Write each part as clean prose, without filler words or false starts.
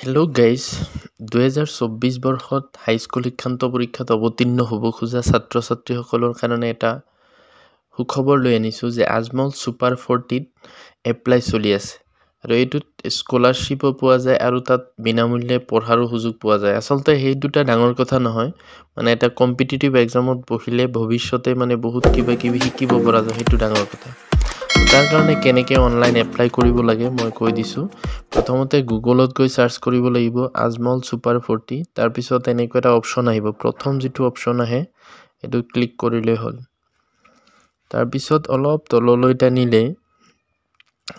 Hello' guys 2024 বৰ্ষত high school শিক্ষান্ত পৰীক্ষাত অৱতীৰ্ণ হ'ব খোজা ছাত্ৰ ছাত্ৰীসকলৰ কাৰণে এটা সুখবৰ লৈ আনিছোঁ যে আজমল ছুপাৰ 40ত এপ্লাই চলি আছে আৰু এইটোত স্কলাৰশ্বিপো পোৱা যায় আৰু তাত বিনামূল্যে পঢ়াৰো সুযোগ পোৱা যায়। আচলতে সেই দুটা ডাঙৰ কথা নহয়, মানে এটা কম্পিটিটিভ এক্সামত বহিলে ভৱিষ্যতে মানে বহুত কিবা কিবি শিকিব পৰা যায়, সেইটো ডাঙৰ কথা। তাৰ কাৰণে কেনেকৈ অনলাইন এপ্লাই কৰিব লাগে মই কৈ দিছোঁ। প্ৰথমতে গুগলত গৈ সাৰ্চ কৰিব লাগিব আজমল ছুপাৰ 40, তাৰপিছত এনেকুৱা এটা অপশ্যন আহিব। প্ৰথম যিটো অপশ্যন আহে সেইটো ক্লিক কৰিলে হ'ল। তাৰপিছত অলপ তললৈ টানিলে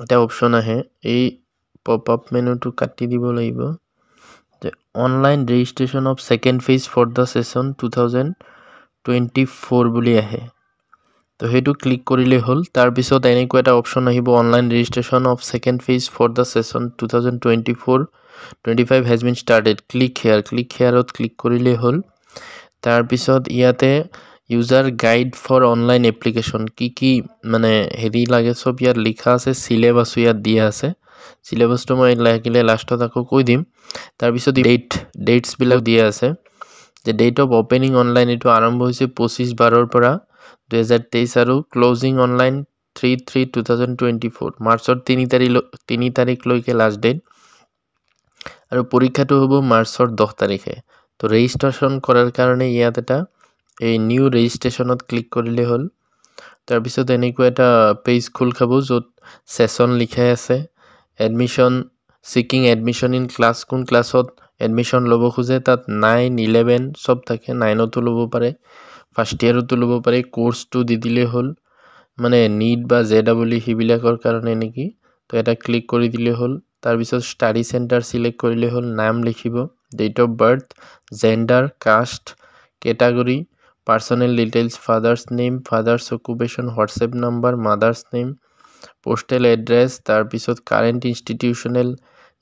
এটা অপশ্যন আহে, এই পপ আপ মেনুটো কাটি দিব লাগিব যে online registration of second phase for the session 2024 বুলি আহে। তো সেইটো ক্লিক কৰিলে হ'ল। তাৰপিছত এনেকুৱা এটা অপশ্যন আহিব online registration of second phase for the session 2024-25 has been started, click হেয়াৰত ক্লিক কৰিলে হ'ল। তাৰপিছত ইয়াতে user guide for online application কি মানে হেৰি লাগে চব ইয়াত লিখা আছে, চিলেবাছো ইয়াত দিয়া আছে। চিলেবাছটো মই লাগিলে লাষ্টত আকৌ কৈ দিম। তাৰপিছত ডেটছবিলাক দিয়া আছে যে ডেট অফ অপেনিং অনলাইন এইটো আৰম্ভ হৈছে 25/12 পৰা 2023 আৰু ক্লজিং অনলাইন 3/3/2024 মাৰ্চৰ 3 তাৰিখলৈকে লাষ্ট ডেট আৰু পৰীক্ষাটো হ'ব মাৰ্চৰ 10 তাৰিখে। তো ৰেজিষ্ট্ৰেশ্যন কৰাৰ কাৰণে ইয়াত এটা এই নিউ ৰেজিষ্ট্ৰেশ্যনত ক্লিক কৰিলে হ'ল। তাৰপিছত এনেকুৱা এটা পেজ খোল খাব য'ত ছেশ্যন লিখাই আছে, admission seeking admission in class, কোন ক্লাছত এডমিশ্যন ল'ব খোজে, তাত 9, 11 চব থাকে। 9তো ল'ব পাৰে, ফাৰ্ষ্ট ইয়াৰতো ল'ব পাৰে। কোৰ্চটো দি দিলে হ'ল, মানে নীট বা JEE সেইবিলাকৰ কাৰণে নেকি। তো এটা ক্লিক কৰি দিলে হ'ল। তাৰপিছত ষ্টাডি চেণ্টাৰ চিলেক্ট কৰিলে হ'ল, নাম লিখিব, date of birth, gender, caste, category, personal details, father's name, father's occupation, WhatsApp number, mother's name, postal address, তাৰপিছত কাৰেণ্ট ইনষ্টিটিউচনেল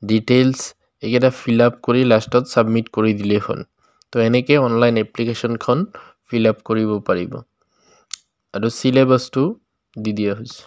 ডিটেইলছ, এইকেইটা ফিল আপ কৰি লাষ্টত ছাবমিট কৰি দিলেই হ'ল। তো এনেকৈ অনলাইন এপ্লিকেশ্যনখন ফিল আপ কৰিব পাৰিব আৰু চিলেবাছটো দি দিয়া হৈছে।